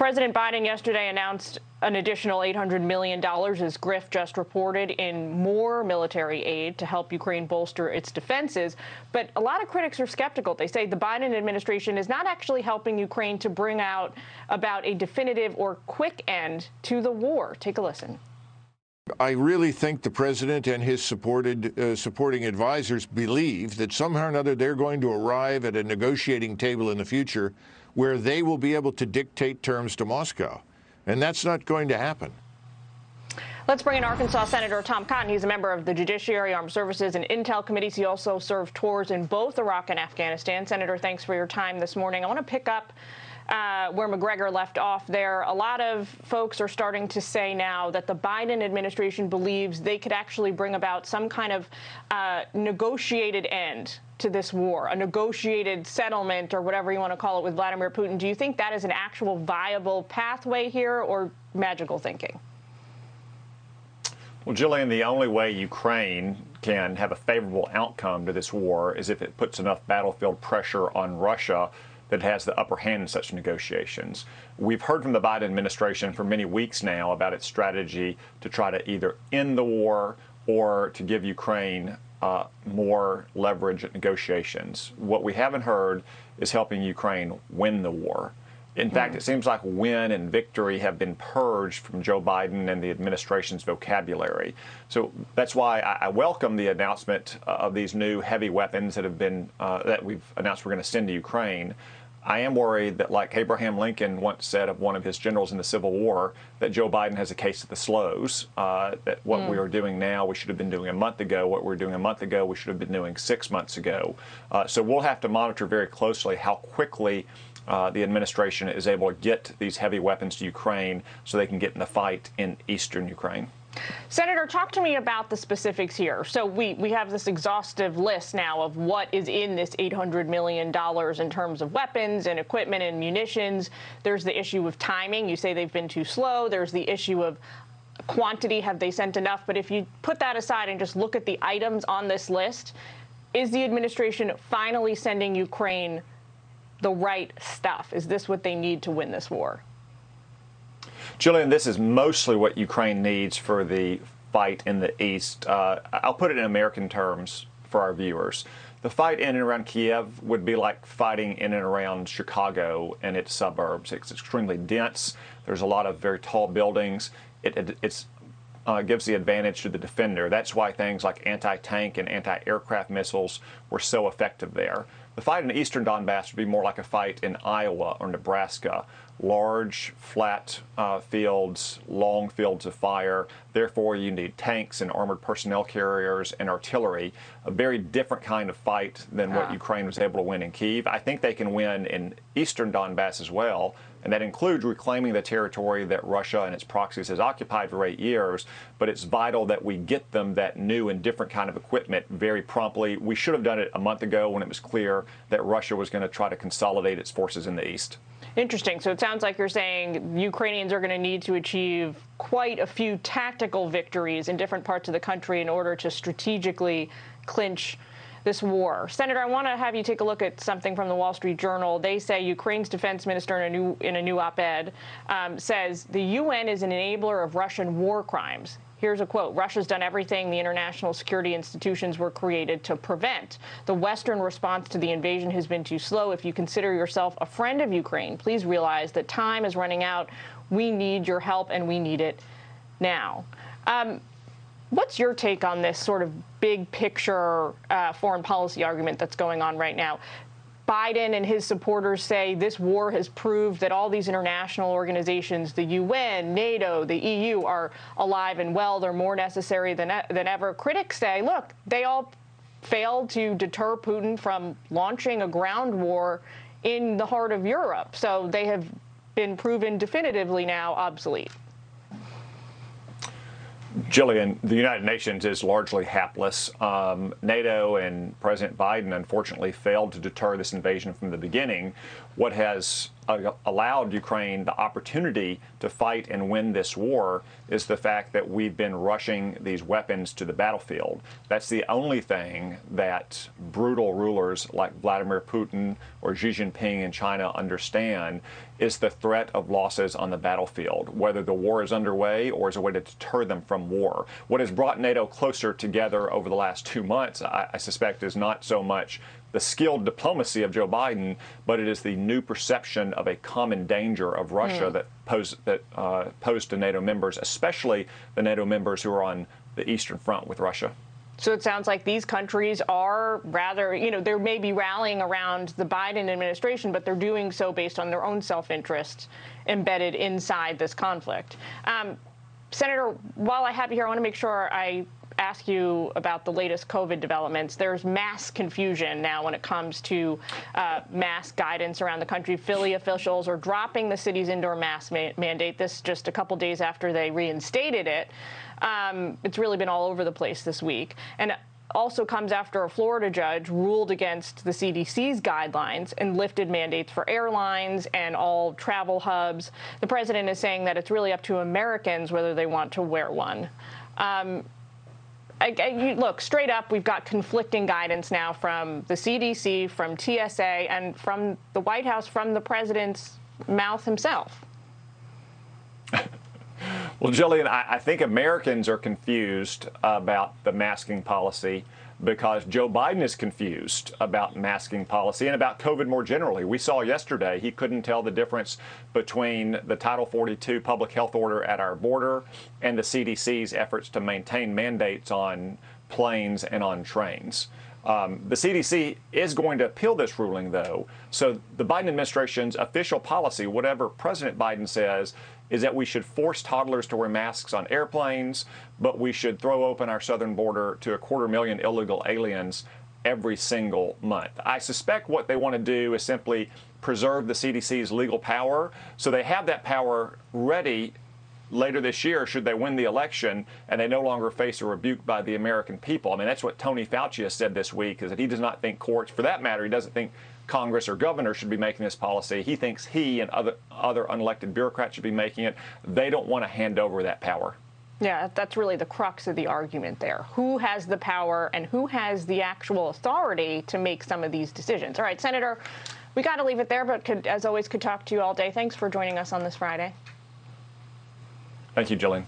President Biden yesterday announced an additional $800 million, as Griff just reported, in more military aid to help Ukraine bolster its defenses. But a lot of critics are skeptical. They say the Biden administration is not actually helping Ukraine to bring about a definitive or quick end to the war. Take a listen. I really think the president and his supporting advisors believe that somehow or another they're going to arrive at a negotiating table in the future where they will be able to dictate terms to Moscow. And that's not going to happen. Let's bring in Arkansas Senator Tom Cotton. He's a member of the Judiciary, Armed Services, and Intel committees. He also served tours in both Iraq and Afghanistan. Senator, thanks for your time this morning. I want to pick up where McGregor left off there. A lot of folks are starting to say now that the Biden administration believes they could actually bring about some kind of negotiated end to this war, a negotiated settlement or whatever you want to call it with Vladimir Putin. Do you think that is an actual viable pathway here, or magical thinking? Well, Jillian, the only way Ukraine can have a favorable outcome to this war is if it puts enough battlefield pressure on Russia that has the upper hand in such negotiations. We've heard from the Biden administration for many weeks now about its strategy to try to either end the war or to give Ukraine more leverage at negotiations. What we haven't heard is helping Ukraine win the war. In fact, it seems like win and victory have been purged from Joe Biden and the administration's vocabulary. So that's why I welcome the announcement of these new heavy weapons that have been that we've announced we're going to send to Ukraine. I am worried that, like Abraham Lincoln once said of one of his generals in the Civil War, that Joe Biden has a case of the slows, that what we are doing now we should have been doing a month ago, what we're doing a month ago we should have been doing 6 months ago. So we'll have to monitor very closely how quickly the administration is able to get these heavy weapons to Ukraine so they can get in the fight in eastern Ukraine. Senator, talk to me about the specifics here. So we have this exhaustive list now of what is in this $800 million in terms of weapons and equipment and munitions. There's the issue of timing. You say they've been too slow. There's the issue of quantity. Have they sent enough? But if you put that aside and just look at the items on this list, is the administration finally sending Ukraine the right stuff? Is this what they need to win this war? Jillian, this is mostly what Ukraine needs for the fight in the east. I'll put it in American terms for our viewers. The fight in and around Kiev would be like fighting in and around Chicago and its suburbs. It's extremely dense. There's a lot of very tall buildings. It gives the advantage to the defender. That's why things like anti-tank and anti-aircraft missiles were so effective there. The fight in eastern Donbass would be more like a fight in Iowa or Nebraska. Large, flat fields, long fields of fire. Therefore, you need tanks and armored personnel carriers and artillery. A very different kind of fight than what Ukraine was able to win in Kyiv. I think they can win in eastern Donbass as well, and that includes reclaiming the territory that Russia and its proxies has occupied for 8 years. But it's vital that we get them that new and different kind of equipment very promptly. We should have done it a month ago when it was clear that Russia was going to try to consolidate its forces in the east. Interesting. So it sounds like you're saying Ukrainians are going to need to achieve quite a few tactical victories in different parts of the country in order to strategically clinch this war. Senator, I want to have you take a look at something from the Wall Street Journal. They say Ukraine's defense minister in a new op-ed says the UN is an enabler of Russian war crimes. Here's a quote: Russia's done everything the international security institutions were created to prevent. The Western response to the invasion has been too slow. If you consider yourself a friend of Ukraine, please realize that time is running out. We need your help, and we need it now. What's your take on this sort of big picture foreign policy argument that's going on right now? Biden and his supporters say this war has proved that all these international organizations, the UN, NATO, the EU, are alive and well. They're more necessary than ever. Critics say, look, they all failed to deter Putin from launching a ground war in the heart of Europe. So they have been proven definitively now obsolete. Jillian, the United Nations is largely hapless. NATO and President Biden, unfortunately, failed to deter this invasion from the beginning. What has allowed Ukraine the opportunity to fight and win this war is the fact that we've been rushing these weapons to the battlefield. That's the only thing that brutal rulers like Vladimir Putin or Xi Jinping in China understand is the threat of losses on the battlefield, whether the war is underway or as a way to deter them from war. What has brought NATO closer together over the last 2 months, I suspect, is not so much the skilled diplomacy of Joe Biden, but it is the new perception of a common danger of Russia that posed to NATO members, especially the NATO members who are on the Eastern Front with Russia. So it sounds like these countries are rather, they may be rallying around the Biden administration, but they're doing so based on their own self-interest embedded inside this conflict. Senator, while I have you here, I want to make sure I ask you about the latest COVID developments. There's mass confusion now when it comes to mask guidance around the country. Philly officials are dropping the city's indoor mask mandate. This just a couple days after they reinstated it. It's really been all over the place this week. And also comes after a Florida judge ruled against the CDC's guidelines and lifted mandates for airlines and all travel hubs. The president is saying that it's really up to Americans whether they want to wear one. Look, straight up, we've got conflicting guidance now from the CDC, from TSA, and from the White House, from the president's mouth himself. Well, Jillian, I think Americans are confused about the masking policy because Joe Biden is confused about masking policy and about COVID more generally. We saw yesterday he couldn't tell the difference between the Title 42 public health order at our border and the CDC's efforts to maintain mandates on planes and on trains. The CDC is going to appeal this ruling, though. So the Biden administration's official policy, whatever President Biden says, is that we should force toddlers to wear masks on airplanes, but we should throw open our southern border to 250,000 illegal aliens every single month. I suspect what they want to do is simply preserve the CDC's legal power, so they have that power ready later this year should they win the election and they no longer face a rebuke by the American people. I mean, that's what Tony Fauci has said this week, is that he does not think courts, for that matter, he doesn't think Congress or governors should be making this policy. He thinks he and other unelected bureaucrats should be making it. They don't want to hand over that power. Yeah, that's really the crux of the argument there. Who has the power and who has the actual authority to make some of these decisions? All right, Senator, we got to leave it there, but as always, could talk to you all day. Thanks for joining us on this Friday. Thank you, Jillian.